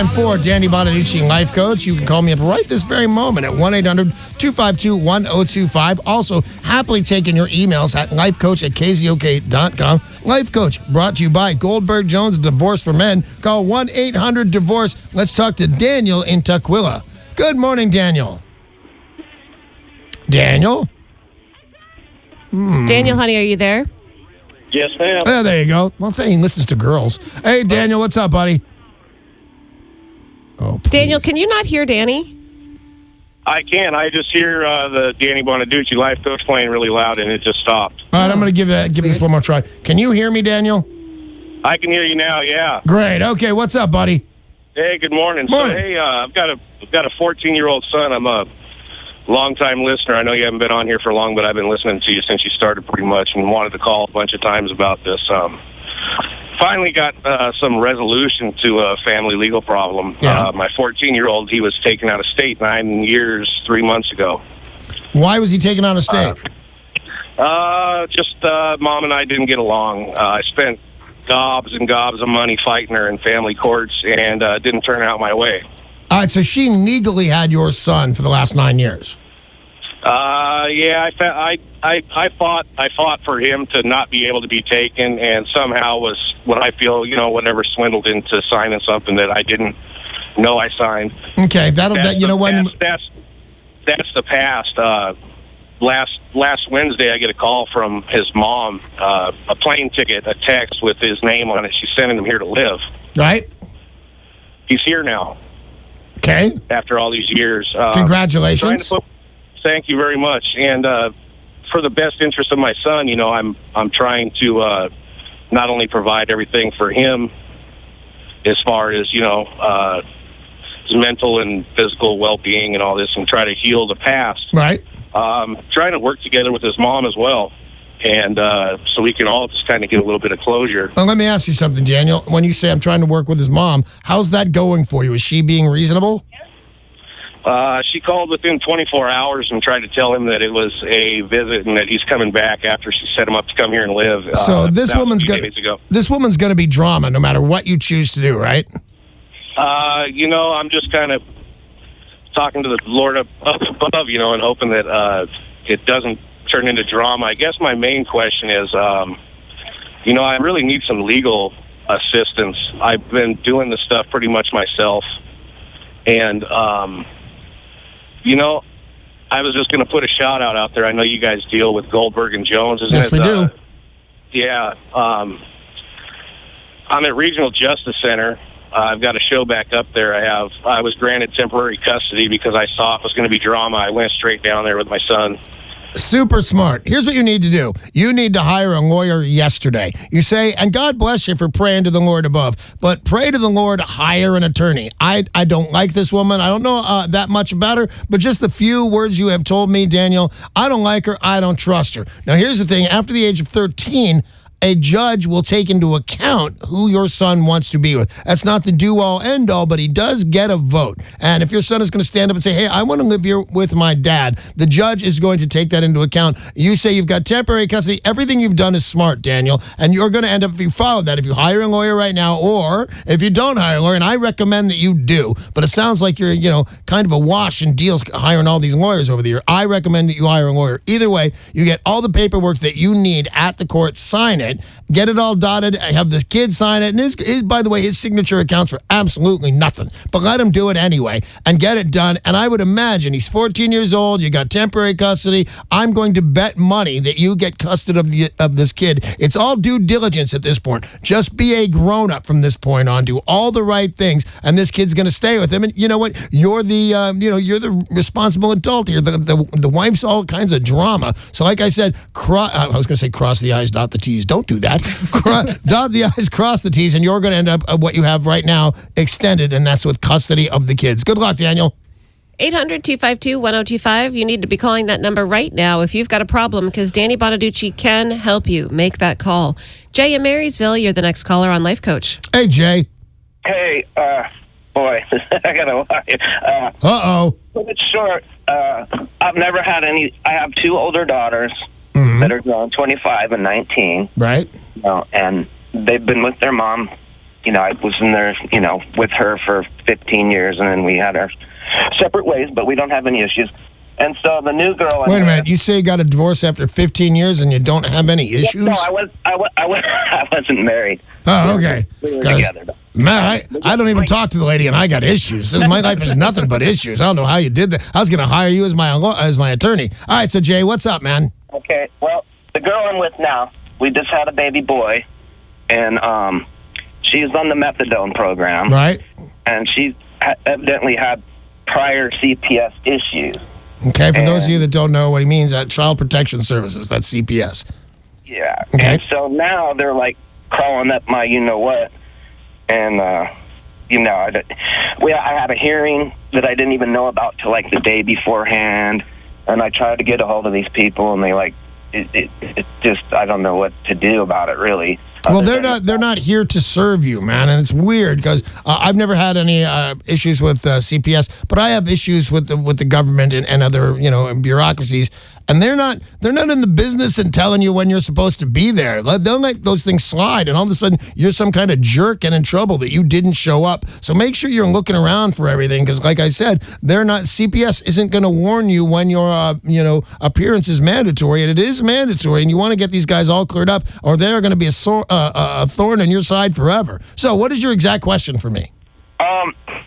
time for Danny Bonaduce, Life Coach. You can call me up right this very moment at 1-800-252-1025. Also, happily taking your emails at lifecoach@kzok.com. Life Coach, brought to you by Goldberg Jones, Divorce for Men. Call 1-800-DIVORCE. Let's talk to Daniel in Tukwila. Good morning, Daniel. Daniel? Daniel, honey, are you there? Yes, ma'am. There you go. Well, he listens to girls. Hey, Daniel, what's up, buddy? Oh, please. Daniel, can you not hear Danny? I can. I just hear the Danny Bonaduce Life Coach playing really loud, and it just stopped. All right, I'm going to give this one more try. Can you hear me, Daniel? I can hear you now, yeah. Great. Okay, what's up, buddy? Hey, good morning. Morning. So, hey, I've got a 14-year-old son. I'm a long-time listener. I know you haven't been on here for long, but I've been listening to you since you started pretty much and wanted to call a bunch of times about this. Finally got some resolution to a family legal problem. Yeah. My 14-year-old, he was taken out of state 9 years, 3 months ago. Why was he taken out of state? Just Mom and I didn't get along. I spent gobs and gobs of money fighting her in family courts, and didn't turn out my way. All right, so she legally had your son for the last 9 years. Yeah, I fought for him to not be able to be taken, and somehow was what I feel, whatever, swindled into signing something that I didn't know I signed. Okay, that's the past. Last Wednesday, I get a call from his mom, a plane ticket, a text with his name on it. She's sending him here to live. Right. He's here now. Okay. After all these years. Congratulations. Thank you very much. And for the best interest of my son, I'm trying to not only provide everything for him as far as, his mental and physical well-being and all this, and try to heal the past. Right. Trying to work together with his mom as well. And so we can all just kind of get a little bit of closure. Well, let me ask you something, Daniel. When you say I'm trying to work with his mom, how's that going for you? Is she being reasonable? She called within 24 hours and tried to tell him that it was a visit and that he's coming back after she set him up to come here and live. So this woman's going to be drama no matter what you choose to do, right? I'm just kind of talking to the Lord up above, and hoping that it doesn't turn into drama. I guess my main question is, I really need some legal assistance. I've been doing this stuff pretty much myself. And, I was just going to put a shout-out out there. I know you guys deal with Goldberg and Jones. Yes, we do. Yeah. I'm at Regional Justice Center. I've got a show back up there. I was granted temporary custody because I saw it was going to be drama. I went straight down there with my son. Super smart. Here's what you need to do. You need to hire a lawyer yesterday. You say, and God bless you for praying to the Lord above, but pray to the Lord, hire an attorney. I don't like this woman. I don't know that much about her, but just the few words you have told me, Daniel, I don't like her. I don't trust her. Now, here's the thing. After the age of 13, a judge will take into account who your son wants to be with. That's not the do-all, end-all, but he does get a vote. And if your son is going to stand up and say, hey, I want to live here with my dad, the judge is going to take that into account. You say you've got temporary custody. Everything you've done is smart, Daniel, and you're going to end up, if you follow that, if you hire a lawyer right now, or if you don't hire a lawyer, and I recommend that you do, but it sounds like you're, kind of a wash in deals hiring all these lawyers over the year. I recommend that you hire a lawyer. Either way, you get all the paperwork that you need at the court, sign it, get it all dotted, have this kid sign it, and by the way, his signature accounts for absolutely nothing, but let him do it anyway and get it done. And I would imagine he's 14 years old, you got temporary custody. I'm going to bet money that you get custody of this kid. It's all due diligence at this point. Just be a grown-up from this point on, do all the right things, and this kid's going to stay with him. And you know what? You're you're the responsible adult here. The wife's all kinds of drama. So like I said, I was going to say cross the I's, dot the T's. Don't do that. Dot the I's, cross the T's, and you're going to end up what you have right now extended, and that's with custody of the kids. Good luck, Daniel. 800-252-1025. You need to be calling that number right now if you've got a problem, because Danny Bonaduce can help you. Make that call. Jay in Marysville, you're the next caller on Life Coach. Hey, Jay. Hey, boy, I got to lie. Uh-oh. But short, I've never had any. I have two older daughters that are grown, 25 and 19. Right. And they've been with their mom I was in there, with her for 15 years, and then we had our separate ways, but we don't have any issues. And so the new girl... Wait a minute. You say you got a divorce after 15 years and you don't have any issues? No, I wasn't married. Oh, okay. We were together. Man, I don't even talk to the lady, and I got issues. My life is nothing but issues. I don't know how you did that. I was going to hire you as my attorney. All right, so Jay, what's up, man? Okay, well, the girl I'm with now, we just had a baby boy, and she's on the methadone program. Right. And she evidently had prior CPS issues. Okay, for those of you that don't know what he means, Child Protection Services, that's CPS. Yeah. Okay. And so now they're like crawling up my you-know-what. And, I had a hearing that I didn't even know about till like the day beforehand. And I tried to get a hold of these people, and they it just, I don't know what to do about it, really. Well, they're not here to serve you, man, and it's weird because I've never had any issues with CPS, but I have issues with the government and other bureaucracies, and they're not in the business and telling you when you're supposed to be there. They'll let those things slide, and all of a sudden you're some kind of jerk and in trouble that you didn't show up. So make sure you're looking around for everything because, like I said, CPS isn't going to warn you when your appearance is mandatory, and it is mandatory, and you want to get these guys all cleared up, or they're going to be a thorn in your side forever. So what is your exact question for me?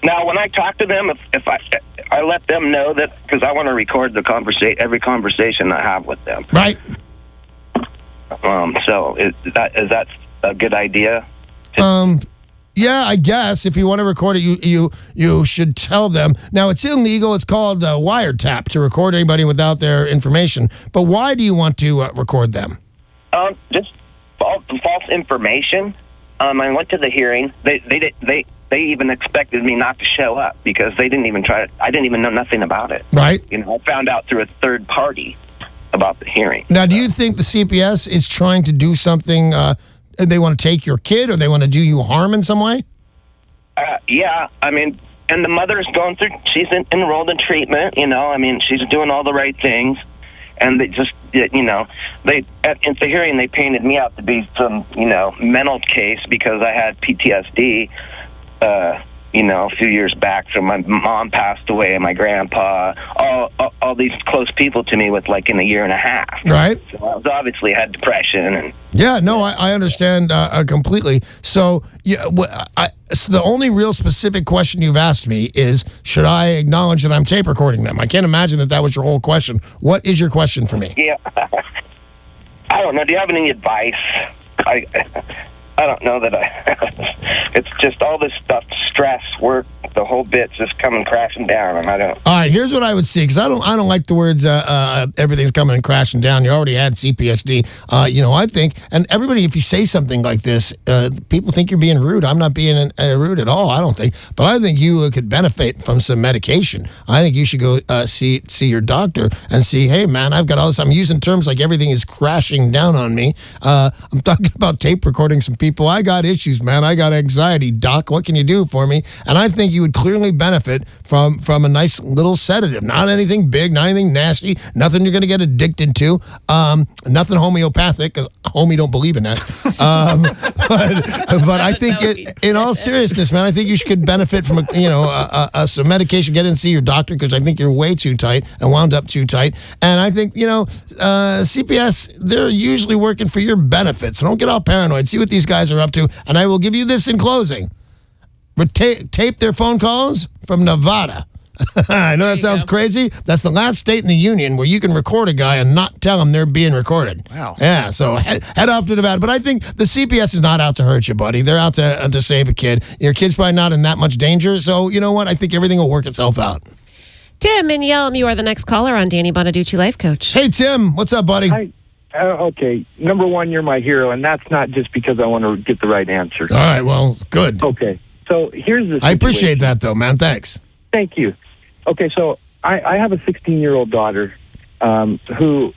Now, when I talk to them, if I let them know that, because I want to record every conversation I have with them. Right. So is that a good idea? Yeah, I guess if you want to record it, you should tell them. Now, it's illegal. It's called wiretap to record anybody without their information. But why do you want to record them? Just false information. I went to the hearing. They even expected me not to show up because they didn't even try. I didn't even know nothing about it. Right. I found out through a third party about the hearing. Now, do you think the CPS is trying to do something? They want to take your kid, or they want to do you harm in some way? Yeah. And the mother's going through. She's enrolled in treatment. She's doing all the right things. And they just, at the hearing, they painted me out to be some, mental case because I had PTSD, a few years back. So my mom passed away and my grandpa, all these close people to me with in a year and a half. Right. So I was obviously had depression. And yeah, no, I understand completely. So, so the only real specific question you've asked me is, should I acknowledge that I'm tape recording them? I can't imagine that was your whole question. What is your question for me? Yeah. I don't know. Do you have any advice? I don't know that it's just all this stuff, stress, work, the whole bit's just coming crashing down, and I don't. All right, here's what I would see, because I don't like the words everything's coming and crashing down. You already had CPSD. I think, and everybody, if you say something like this, people think you're being rude. I'm not being rude at all, I don't think. But I think you could benefit from some medication. I think you should go see your doctor and see, hey, man, I've got all this. I'm using terms like everything is crashing down on me. I'm talking about tape recording some people. I got issues, man. I got anxiety. Doc, what can you do for me? And I think you would clearly benefit from a nice little sedative. Not anything big, not anything nasty, nothing you're going to get addicted to, nothing homeopathic, because homie don't believe in that. But I think, in all seriousness, man, I think you should benefit from some medication. Get in and see your doctor, because I think you're way too tight and wound up too tight. And I think, CPS, they're usually working for your benefits. So don't get all paranoid. See what these guys are up to. And I will give you this in closing. Tape their phone calls from Nevada. I know that sounds crazy. That's the last state in the union where you can record a guy and not tell him they're being recorded. Wow. Yeah, so head off to Nevada. But I think the CPS is not out to hurt you, buddy. They're out to save a kid. Your kid's probably not in that much danger. So you know what? I think everything will work itself out. Tim and Yelm, you are the next caller on Danny Bonaduce Life Coach. Hey, Tim. What's up, buddy? Hi. Okay. Number one, you're my hero, and that's not just because I want to get the right answer. All right, well, good. Okay. So here's the situation. I appreciate that, though, man. Thanks. Thank you. Okay, so I have a 16-year-old daughter who,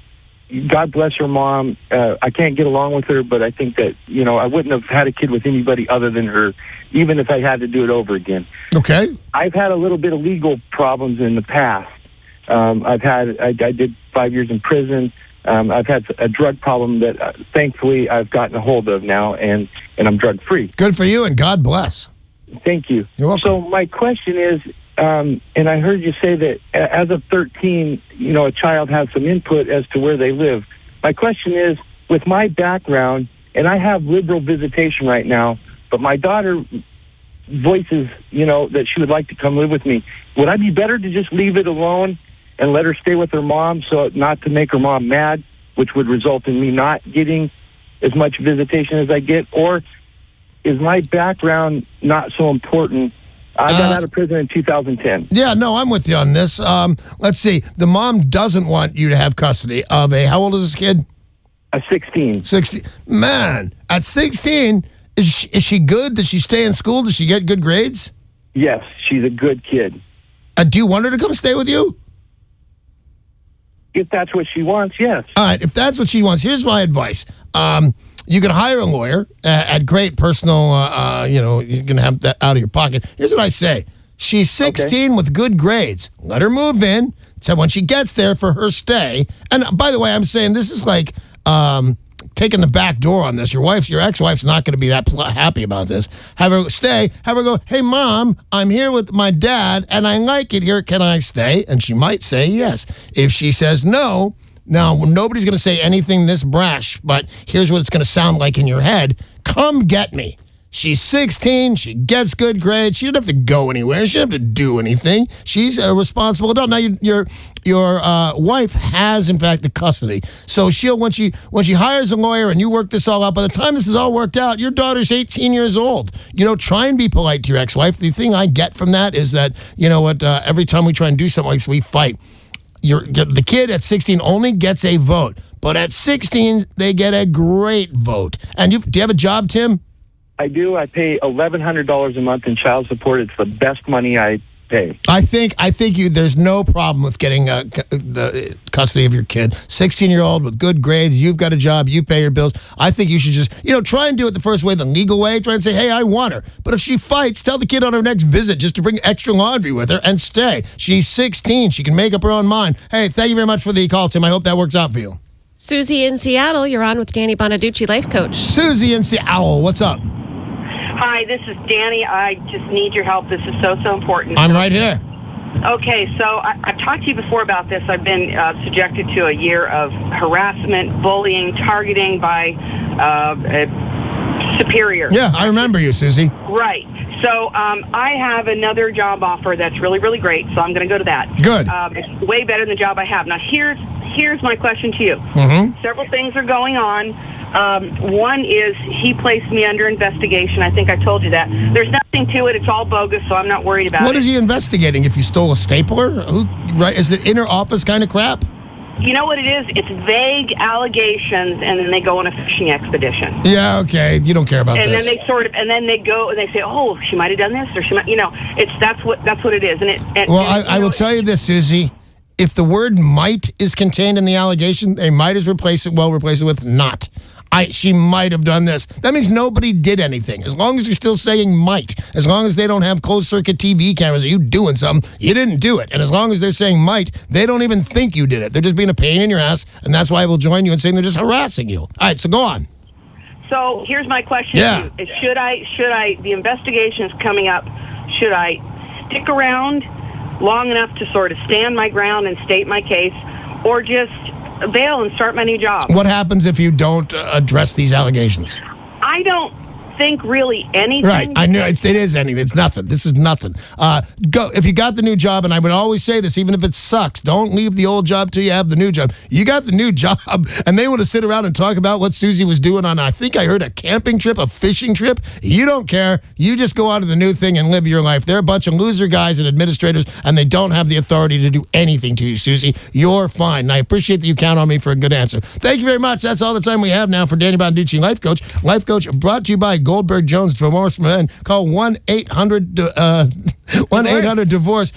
God bless her mom, I can't get along with her, but I think that, I wouldn't have had a kid with anybody other than her, even if I had to do it over again. Okay. I've had a little bit of legal problems in the past. I did 5 years in prison. I've had a drug problem that thankfully I've gotten a hold of now, and I'm drug free. Good for you, and God bless. Thank you. You're welcome. So my question is, and I heard you say that as of 13, a child has some input as to where they live. My question is, with my background, and I have liberal visitation right now, but my daughter voices, that she would like to come live with me. Would I be better to just leave it alone and let her stay with her mom, so not to make her mom mad, which would result in me not getting as much visitation as I get? Or is my background not so important? I got out of prison in 2010. Yeah, no, I'm with you on this. Let's see. The mom doesn't want you to have custody of how old is this kid? 16. 16. Man, at 16, is she good? Does she stay in school? Does she get good grades? Yes, she's a good kid. Do you want her to come stay with you? If that's what she wants, yes. All right, if that's what she wants, here's my advice. You can hire a lawyer at great personal, you can have that out of your pocket. Here's what I say. She's 16 with good grades. Let her move in. So when she gets there for her stay, and by the way, I'm saying this is like taking the back door on this. Your ex-wife's not going to be that happy about this. Have her stay. Have her go, hey, Mom, I'm here with my dad, and I like it here. Can I stay? And she might say yes. If she says no, now nobody's going to say anything this brash, but here's what it's going to sound like in your head. Come get me. She's 16. She gets good grades. She doesn't have to go anywhere. She doesn't have to do anything. She's a responsible adult. Now, your wife has, in fact, the custody. So she'll when she hires a lawyer and you work this all out, by the time this is all worked out, your daughter's 18 years old. Try and be polite to your ex-wife. The thing I get from that is that, every time we try and do something like this, we fight. The kid at 16 only gets a vote. But at 16, they get a great vote. And do you have a job, Tim? I do. I pay $1,100 a month in child support. It's the best money I pay. I think there's no problem with getting the custody of your kid. 16-year-old with good grades. You've got a job. You pay your bills. I think you should just, try and do it the first way, the legal way. Try and say, hey, I want her. But if she fights, tell the kid on her next visit just to bring extra laundry with her and stay. She's 16. She can make up her own mind. Hey, thank you very much for the call, Tim. I hope that works out for you. Susie in Seattle, you're on with Danny Bonaduce, life coach. Susie in Seattle, what's up? Hi, this is Danny. I just need your help. This is so important. I'm right here. Okay, so I've talked to you before about this. I've been subjected to a year of harassment, bullying, targeting by a superior. Yeah, I remember you, Susie. Right. So I have another job offer that's really, really great, so I'm going to go to that. Good. It's way better than the job I have. Now, here's my question to you. Mm-hmm. Several things are going on. One is he placed me under investigation. I think I told you that. There's nothing to it. It's all bogus, so I'm not worried about it. What is he investigating? If you stole a stapler? Right? Is it inner office kind of crap? You know what it is? It's vague allegations, and then they go on a fishing expedition. Yeah, okay. You don't care about this. And then they go and they say, "Oh, she might have done this, or she might." That's what it is. I will tell you this, Susie. If the word "might" is contained in the allegation, they might as replace it with "not." She might have done this. That means nobody did anything. As long as you're still saying might, as long as they don't have closed-circuit TV cameras, are you doing something? You didn't do it. And as long as they're saying might, they don't even think you did it. They're just being a pain in your ass, and that's why we'll join you in saying they're just harassing you. All right, so go on. So here's my question to you. Should I, the investigation is coming up, should I stick around long enough to sort of stand my ground and state my case, or just bail and start my new job? What happens if you don't address these allegations? I don't think really anything. Right, I knew it is anything. It's nothing. This is nothing. Go if you got the new job, and I would always say this, even if it sucks, don't leave the old job till you have the new job. You got the new job, and they want to sit around and talk about what Susie was doing on, I think I heard, a camping trip, a fishing trip. You don't care. You just go on to the new thing and live your life. They're a bunch of loser guys and administrators, and they don't have the authority to do anything to you, Susie. You're fine, and I appreciate that you count on me for a good answer. Thank you very much. That's all the time we have now for Danny Bonaduce, Life Coach. Life Coach brought to you by Goldberg Jones. For more men, call 1-800-DIVORCE.